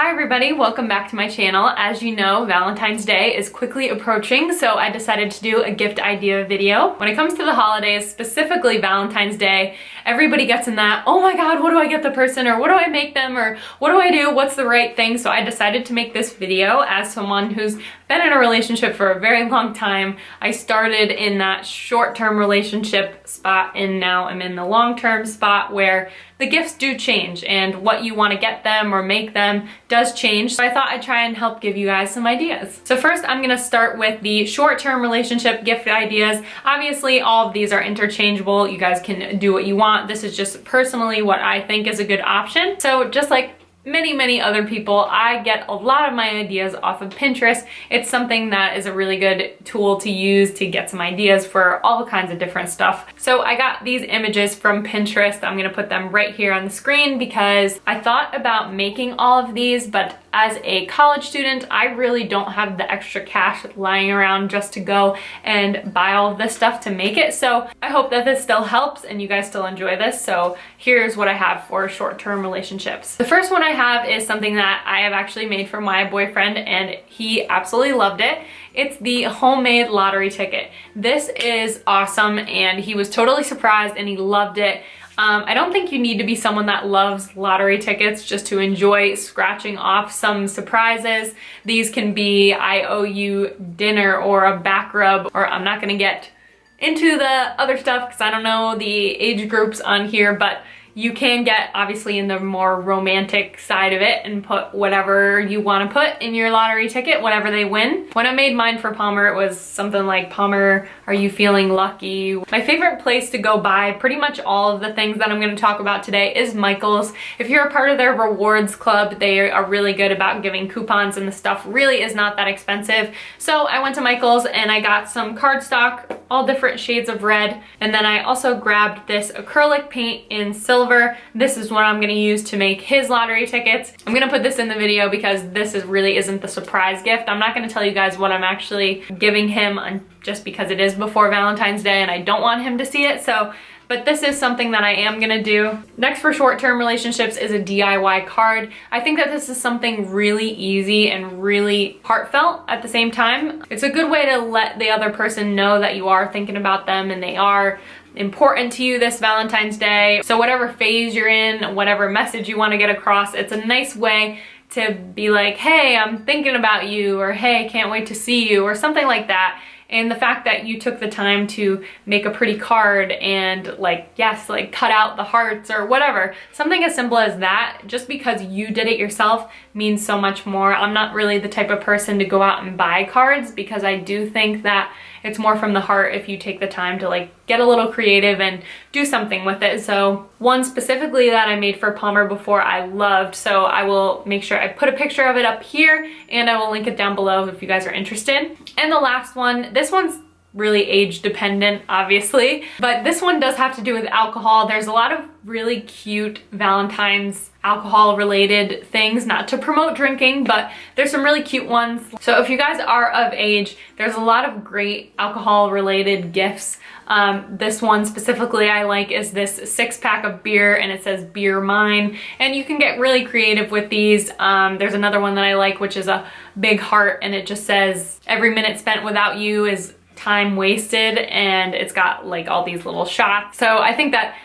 Hi everybody, welcome back to my channel. As you know, Valentine's Day is quickly approaching, so I decided to do a gift idea video. When it comes to the holidays, specifically Valentine's Day, everybody gets in that, oh my god, what do I get the person, or what do I make them, or what do I do, what's the right thing? So I decided to make this video as someone who's been in a relationship for a very long time. I started in that short-term relationship spot and now I'm in the long-term spot where the gifts do change and what you want to get them or make them does change. So I thought I'd try and help give you guys some ideas. So first I'm gonna start with the short-term relationship gift ideas. Obviously all of these are interchangeable. You guys can do what you want. This is just personally what I think is a good option. So just like many other people, I get a lot of my ideas off of Pinterest. It's something that is a really good tool to use to get some ideas for all kinds of different stuff. So I got these images from Pinterest. I'm gonna put them right here on the screen because I thought about making all of these, but as a college student, I really don't have the extra cash lying around just to go and buy all of this stuff to make it. So I hope that this still helps and you guys still enjoy this. So here's what I have for short-term relationships. The first one I have is something that I have actually made for my boyfriend and he absolutely loved it. It's the homemade lottery ticket. This is awesome and he was totally surprised and he loved it. I don't think you need to be someone that loves lottery tickets just to enjoy scratching off some surprises. These can be I owe you dinner or a back rub, or I'm not gonna get into the other stuff because I don't know the age groups on here, but you can get obviously in the more romantic side of it and put whatever you want to put in your lottery ticket, whatever they win. When I made mine for Palmer, it was something like, Palmer, are you feeling lucky? My favorite place to go buy pretty much all of the things that I'm going to talk about today is Michael's. If you're a part of their rewards club, they are really good about giving coupons and the stuff really is not that expensive. So I went to Michael's and I got some cardstock, all different shades of red, and then I also grabbed this acrylic paint in silver. This is what I'm gonna use to make his lottery tickets. I'm gonna put this in the video because this really isn't the surprise gift. I'm not gonna tell you guys what I'm actually giving him just because it is before Valentine's Day and I don't want him to see it. But this is something that I am gonna do. Next for short-term relationships is a DIY card. I think that this is something really easy and really heartfelt at the same time. It's a good way to let the other person know that you are thinking about them and they are important to you this Valentine's Day. So whatever phase you're in, whatever message you want to get across, it's a nice way to be like, hey, I'm thinking about you, or hey, can't wait to see you, or something like that. And the fact that you took the time to make a pretty card and like cut out the hearts or whatever, something as simple as that, just because you did it yourself means so much more. I'm not really the type of person to go out and buy cards because I do think that it's more from the heart if you take the time to like get a little creative and do something with it. So one specifically that I made for Palmer before I loved, so I will make sure I put a picture of it up here and I will link it down below if you guys are interested. And the last one, this one's really age dependent obviously, but this one does have to do with alcohol. There's a lot of really cute Valentine's alcohol related things, not to promote drinking, but there's some really cute ones. So if you guys are of age, there's a lot of great alcohol related gifts. This one specifically I like is this 6-pack of beer and it says beer mine, and you can get really creative with these. There's another one that I like which is a big heart and it just says every minute spent without you is time wasted, and it's got like all these little shots. So I think that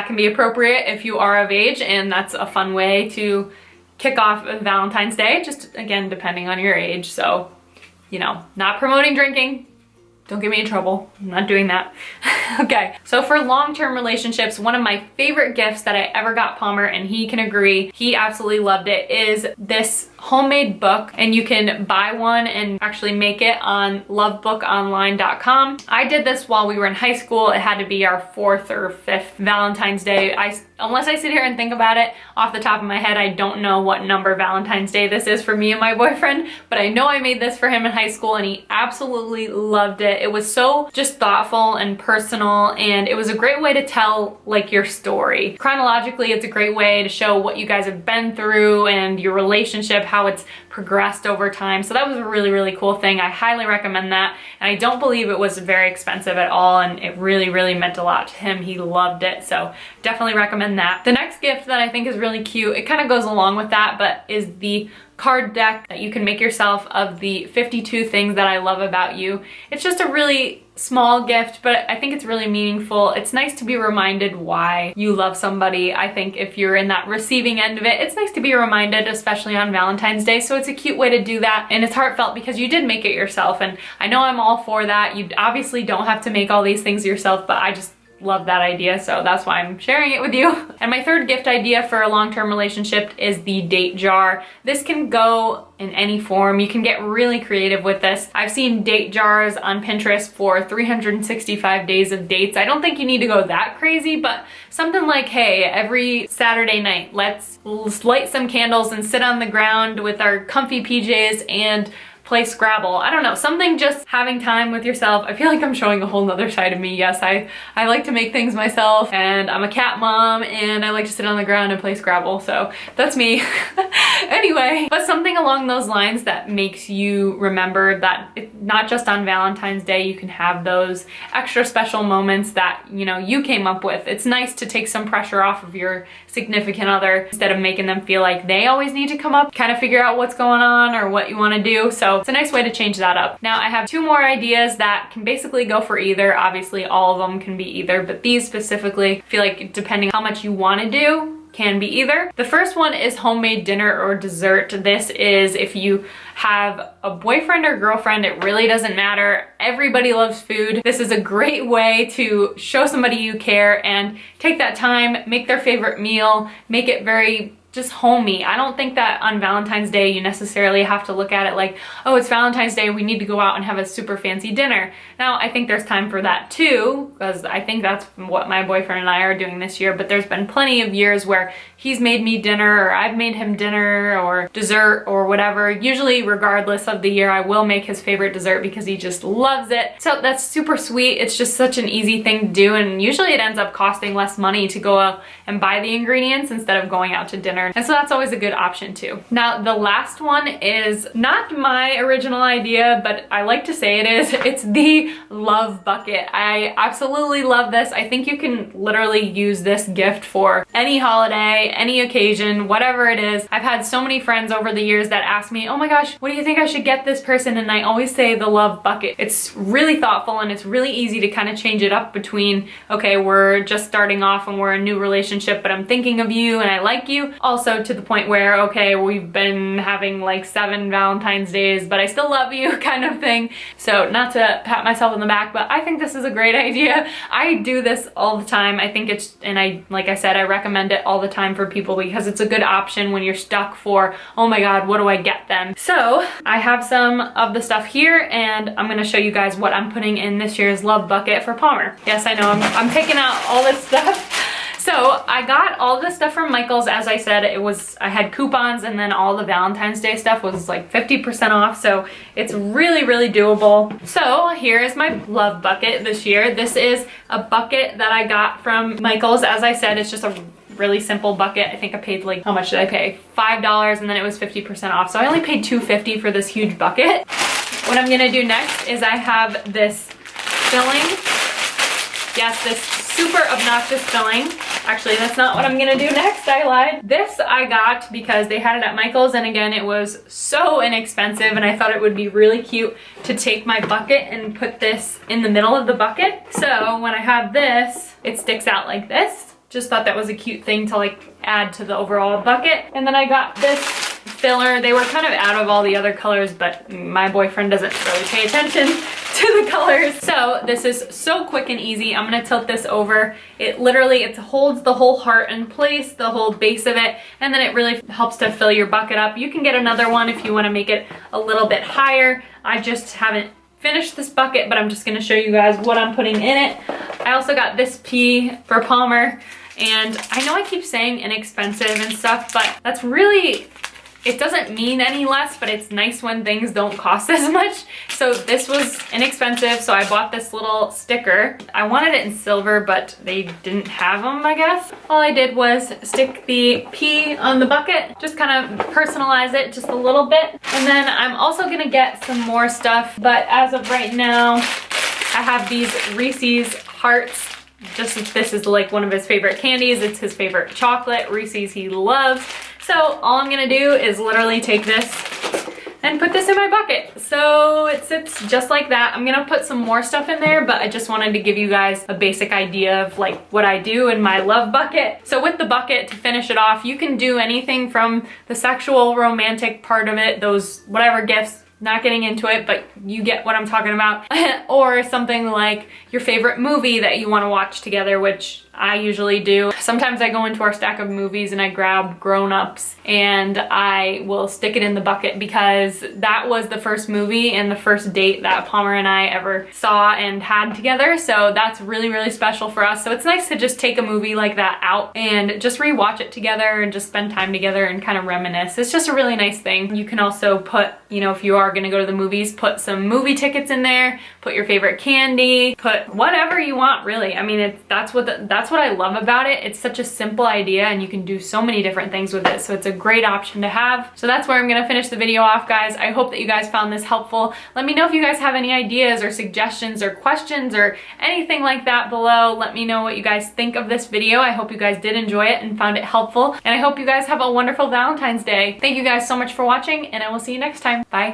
can be appropriate if you are of age, and that's a fun way to kick off Valentine's Day, just again depending on your age. So, you know, not promoting drinking. Don't get me in trouble. I'm not doing that. Okay, so for long-term relationships, one of my favorite gifts that I ever got Palmer, and he can agree, he absolutely loved it, is this homemade book. And you can buy one and actually make it on lovebookonline.com. I did this while we were in high school. It had to be our 4th or 5th Valentine's Day. Unless I sit here and think about it off the top of my head, I don't know what number Valentine's Day this is for me and my boyfriend, but I know I made this for him in high school and he absolutely loved it. It was so just thoughtful and personal personal, and it was a great way to tell like your story. Chronologically, it's a great way to show what you guys have been through and your relationship, how it's progressed over time. So that was a really, really cool thing. I highly recommend that. And I don't believe it was very expensive at all, and it really, really meant a lot to him. He loved it, so definitely recommend that. The next gift that I think is really cute, it kind of goes along with that, but is the card deck that you can make yourself of the 52 things that I love about you. It's just a really small gift, but I think it's really meaningful. It's nice to be reminded why you love somebody. I think if you're in that receiving end of it, it's nice to be reminded, especially on Valentine's Day. So it's a cute way to do that, and it's heartfelt because you did make it yourself, and I know I'm all for that. You obviously don't have to make all these things yourself, but I just love that idea, so that's why I'm sharing it with you. And my third gift idea for a long-term relationship is the date jar. This can go in any form. You can get really creative with this. I've seen date jars on Pinterest for 365 days of dates. I don't think you need to go that crazy, but something like, hey, every Saturday night, let's light some candles and sit on the ground with our comfy PJs and play Scrabble. I don't know, something just having time with yourself. I feel like I'm showing a whole nother side of me. Yes, I like to make things myself, and I'm a cat mom, and I like to sit on the ground and play Scrabble, so that's me. Anyway, but something along those lines that makes you remember that not just on Valentine's Day, you can have those extra special moments that, you know, you came up with. It's nice to take some pressure off of your significant other instead of making them feel like they always need to come up, kind of figure out what's going on or what you want to do. So it's a nice way to change that up. Now I have two more ideas that can basically go for either. Obviously all of them can be either, but these specifically feel like depending on how much you want to do, can be either. The first one is homemade dinner or dessert. This is if you have a boyfriend or girlfriend, it really doesn't matter. Everybody loves food. This is a great way to show somebody you care and take that time, make their favorite meal, make it very just homey. I don't think that on Valentine's Day you necessarily have to look at it like, oh, it's Valentine's Day, we need to go out and have a super fancy dinner. Now, I think there's time for that too, because I think that's what my boyfriend and I are doing this year, but there's been plenty of years where he's made me dinner, or I've made him dinner or dessert or whatever. Usually, regardless of the year, I will make his favorite dessert because he just loves it. So that's super sweet. It's just such an easy thing to do, and usually it ends up costing less money to go out and buy the ingredients instead of going out to dinner. And so that's always a good option too. Now, the last one is not my original idea, but I like to say it is. It's the love bucket. I absolutely love this. I think you can literally use this gift for any holiday, any occasion, whatever it is. I've had so many friends over the years that ask me, oh my gosh, what do you think I should get this person? And I always say the love bucket. It's really thoughtful, and it's really easy to kind of change it up between, okay, we're just starting off and we're a new relationship, but I'm thinking of you and I like you. Also to the point where, okay, we've been having like 7 Valentine's days, but I still love you kind of thing. So not to pat myself on the back, but I think this is a great idea. I do this all the time. I think it's, and like I said, I recommend it all the time for people because it's a good option when you're stuck for, oh my God, what do I get them? So I have some of the stuff here, and I'm gonna show you guys what I'm putting in this year's love bucket for Palmer. Yes, I know, I'm picking out all this stuff. So I got all this stuff from Michael's. As I said, I had coupons, and then all the Valentine's Day stuff was like 50% off. So it's really, really doable. So here is my love bucket this year. This is a bucket that I got from Michael's. As I said, it's just a really simple bucket. I think I paid like, how much did I pay? $5, and then it was 50% off. So I only paid $2.50 for this huge bucket. What I'm gonna do next is I have this filling. Yes, this super obnoxious filling. Actually, that's not what I'm gonna do next, I lied. This I got because they had it at Michael's, and again, it was so inexpensive, and I thought it would be really cute to take my bucket and put this in the middle of the bucket. So when I have this, it sticks out like this. Just thought that was a cute thing to like add to the overall bucket. And then I got this filler. They were kind of out of all the other colors, but my boyfriend doesn't really pay attention to the colors. So this is so quick and easy. I'm gonna tilt this over. It holds the whole heart in place, the whole base of it, and then it really helps to fill your bucket up. You can get another one if you wanna make it a little bit higher. I just haven't finished this bucket, but I'm just gonna show you guys what I'm putting in it. I also got this pea for Palmer, and I know I keep saying inexpensive and stuff, but that's really, it doesn't doesn't mean any less, but it's nice when things don't cost as much. So this was inexpensive, so I bought this little sticker. I wanted it in silver, but they didn't have them, I guess. All I did was stick the P on the bucket, just kind of personalize it just a little bit. And then I'm also gonna get some more stuff, but as of right now, I have these Reese's Hearts. Just this is like one of his favorite candies. It's his favorite chocolate. Reese's he loves. So all I'm gonna do is literally take this and put this in my bucket. So it sits just like that. I'm gonna put some more stuff in there, but I just wanted to give you guys a basic idea of like what I do in my love bucket. So with the bucket, to finish it off, you can do anything from the sexual, romantic part of it, those whatever gifts, not getting into it, but you get what I'm talking about. Or something like your favorite movie that you wanna watch together, which I usually do. Sometimes I go into our stack of movies and I grab Grown Ups and I will stick it in the bucket because that was the first movie and the first date that Palmer and I ever saw and had together. So that's really, really special for us. So it's nice to just take a movie like that out and just rewatch it together and just spend time together and kind of reminisce. It's just a really nice thing. You can also put, you know, if you are gonna go to the movies, put some movie tickets in there, put your favorite candy, put whatever you want, really. I mean, that's what I love about it. It's such a simple idea and you can do so many different things with it. So it's a great option to have. So that's where I'm gonna finish the video off, guys. I hope that you guys found this helpful. Let me know if you guys have any ideas or suggestions or questions or anything like that below. Let me know what you guys think of this video. I hope you guys did enjoy it and found it helpful. And I hope you guys have a wonderful Valentine's Day. Thank you guys so much for watching and I will see you next time. Bye.